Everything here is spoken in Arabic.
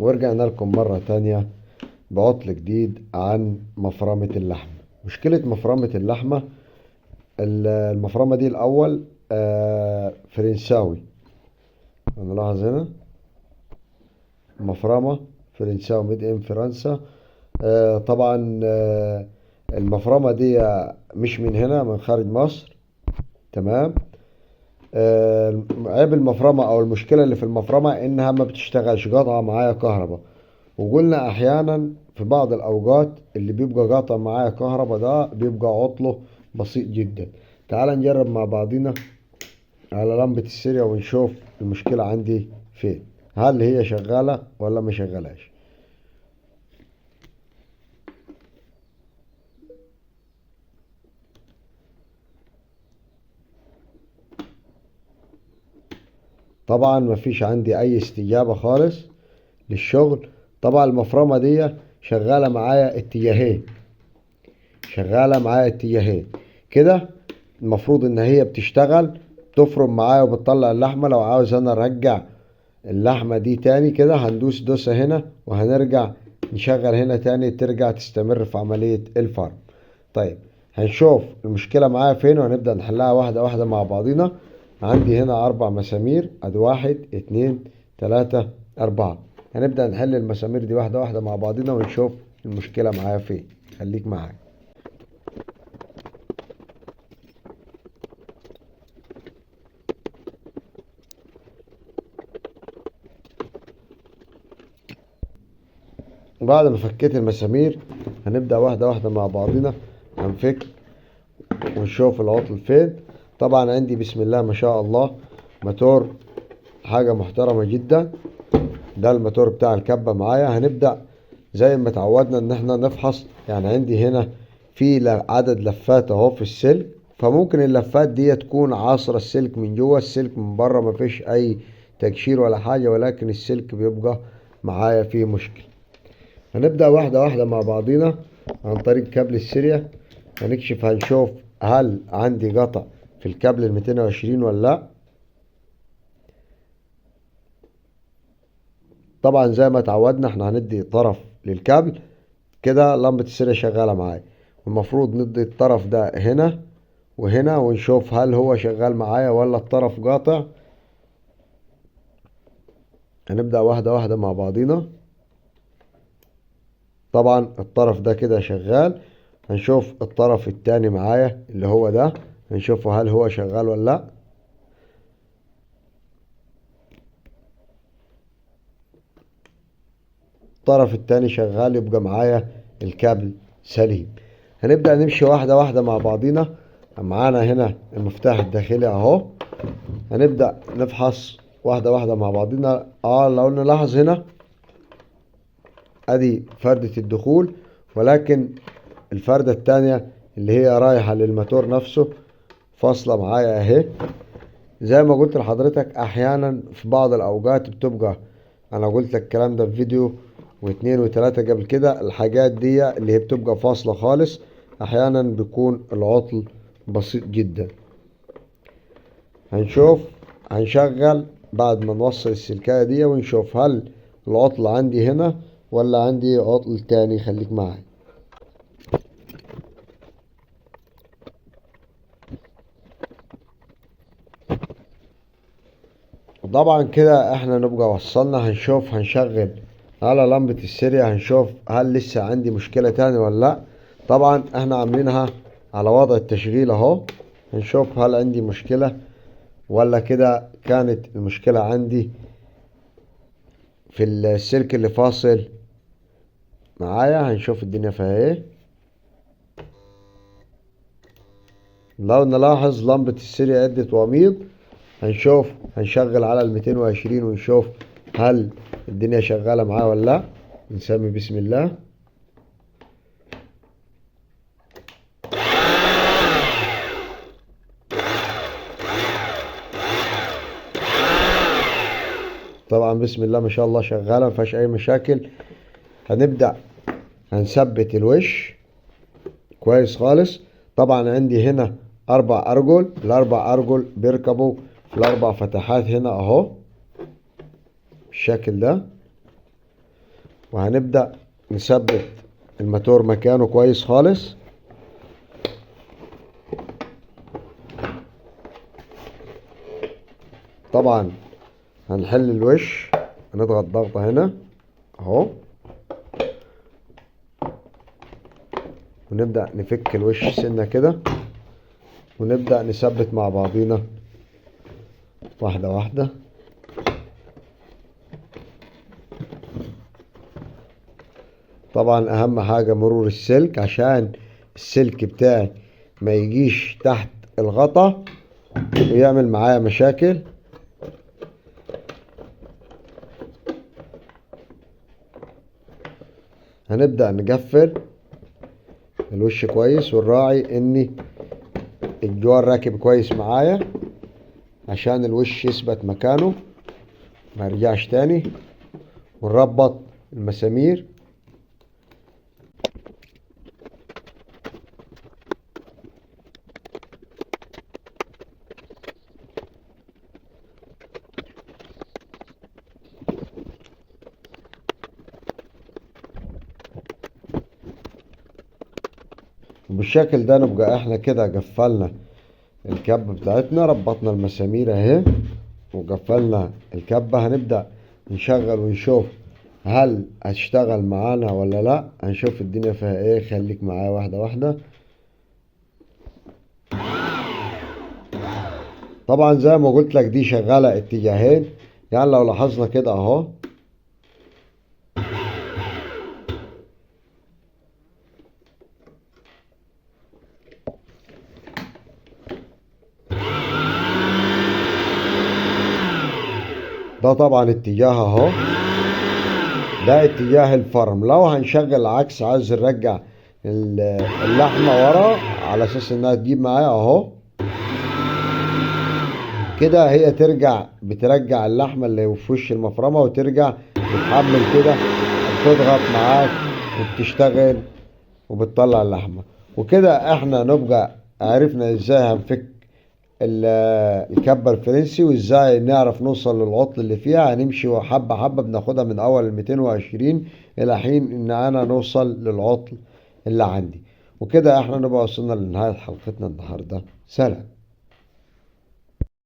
ورجعنا لكم مرة تانية بعطل جديد عن مفرمة اللحمة. مشكلة مفرمة اللحمة، المفرمة دي الأول فرنساوي. هنلاحظ هنا مفرمة فرنساوي ميد ان فرنسا. طبعا المفرمة دي مش من هنا، من خارج مصر. تمام. عيب المفرمة او المشكلة اللي في المفرمة انها ما بتشتغلش، قاطعة معايا كهرباء. وقلنا احيانا في بعض الاوقات اللي بيبقى قاطع معايا كهرباء ده بيبقى عطله بسيط جدا. تعال نجرب مع بعضنا على لمبة السيريا ونشوف المشكلة عندي فين، هل هي شغالة ولا ما شغالاش. طبعا مفيش عندي اي استجابة خالص للشغل. طبعا المفرمة دي شغالة معايا اتجاهين، شغالة معايا اتجاهين كده. المفروض ان هي بتشتغل، تفرم معايا وبتطلع اللحمة. لو عاوز انا ارجع اللحمة دي تاني كده هندوس دوسة هنا وهنرجع نشغل هنا تاني، ترجع تستمر في عملية الفرم. طيب هنشوف المشكلة معايا فين وهنبدأ نحلها واحدة واحدة مع بعضنا. عندي هنا 4 مسامير، ادي 1 2 3 4. هنبدأ نحل المسامير دي واحدة واحدة مع بعضنا ونشوف المشكلة معايا فين. خليك معايا. بعد ما فكيت المسامير هنبدأ واحدة واحدة مع بعضنا هنفك ونشوف العطل فين. طبعا عندي بسم الله ما شاء الله موتور حاجة محترمة جدا. ده الموتور بتاع الكبة معايا. هنبدأ زي ما اتعودنا ان احنا نفحص. يعني عندي هنا في عدد لفات اهو في السلك، فممكن اللفات دي تكون عاصرة السلك من جوه، السلك من بره مفيش اي تكشير ولا حاجة، ولكن السلك بيبقى معايا فيه مشكلة. هنبدأ واحدة واحدة مع بعضينا عن طريق كابل السيريا. هنكشف هنشوف هل عندي قطع في الكابل ال 220 ولا لا. طبعا زي ما اتعودنا احنا هندي طرف للكابل كده. لمبة السيريا شغالة معايا، والمفروض ندي الطرف ده هنا وهنا ونشوف هل هو شغال معايا ولا الطرف قاطع. هنبدأ واحدة واحدة مع بعضينا. طبعا الطرف ده كده شغال. هنشوف الطرف التاني معايا اللي هو ده، هنشوفه هل هو شغال ولا لا. الطرف التاني شغال، يبقى معايا الكابل سليم. هنبدأ نمشي واحدة واحدة مع بعضينا. معانا هنا المفتاح الداخلي اهو. هنبدأ نفحص واحدة واحدة مع بعضنا. لو نلاحظ هنا ادي فردة الدخول، ولكن الفردة التانية اللي هي رايحة للموتور نفسه فاصلة معايا اهي. زي ما قلت لحضرتك احيانا في بعض الاوقات بتبقى، انا قلت لك الكلام ده في فيديو واثنين وثلاثة قبل كده، الحاجات دي اللي هي بتبقى فاصلة خالص احيانا بيكون العطل بسيط جدا. هنشغل بعد ما نوصل السلكاية دي ونشوف هل العطل عندي هنا ولا عندي عطل تاني. خليك معايا. طبعا كده احنا نبقى وصلنا. هنشغل على لمبة السيريا هنشوف هل لسه عندي مشكلة تاني ولا لا. طبعا احنا عاملينها على وضع التشغيل اهو. هنشوف هل عندي مشكلة ولا كده كانت المشكلة عندي في السلك اللي فاصل معايا. هنشوف الدنيا فيها ايه. لو نلاحظ لمبة السيريا ادت وميض. هنشغل على ال 220 ونشوف هل الدنيا شغالة معاه ولا لا. نسمي بسم الله. طبعا بسم الله ما شاء الله شغالة مفيهاش اي مشاكل. هنبدأ هنثبت الوش كويس خالص. طبعا عندي هنا 4 أرجل، ال4 أرجل بيركبوا في ال4 فتحات هنا اهو بالشكل ده. وهنبدأ نثبت الماتور مكانه كويس خالص. طبعا هنحل الوش، هنضغط ضغطة هنا اهو، ونبدأ نفك الوش سنة كده، ونبدأ نثبت مع بعضينا واحدة واحدة. طبعا اهم حاجة مرور السلك، عشان السلك بتاعي ما يجيش تحت الغطا ويعمل معايا مشاكل. هنبدأ نقفل الوش كويس، ونراعي ان الجوار راكب كويس معايا عشان الوش يثبت مكانه ما يرجعش تاني. ونربط المسامير. وبالشكل ده نبقى احنا كده قفلنا الكبة بتاعتنا، ربطنا المسامير اهي وقفلنا الكبة. هنبدأ نشغل ونشوف هل هتشتغل معانا ولا لا. هنشوف الدنيا فيها ايه، خليك معايا واحدة واحدة. طبعا زي ما قلت لك دي شغالة اتجاهين، يعني لو لاحظنا كده اهو، ده طبعا اتجاه اهو، ده اتجاه الفرم. لو هنشغل عكس، عايز نرجع اللحمة ورا على اساس انها تجيب معايا اهو كده، هي بترجع اللحمة اللي في وش المفرمة وترجع بتحمل كده، بتضغط معاك وبتشتغل وبتطلع اللحمة. وكده احنا نبقى عرفنا ازاي هنفك الكبة الفرنسي، وازاي نعرف نوصل للعطل اللي فيها. هنمشي حبة حبة، بناخدها من اول ال 220 الى حين ان انا نوصل للعطل اللي عندي. وكده احنا نبقى وصلنا لنهاية حلقتنا النهاردة. سلام.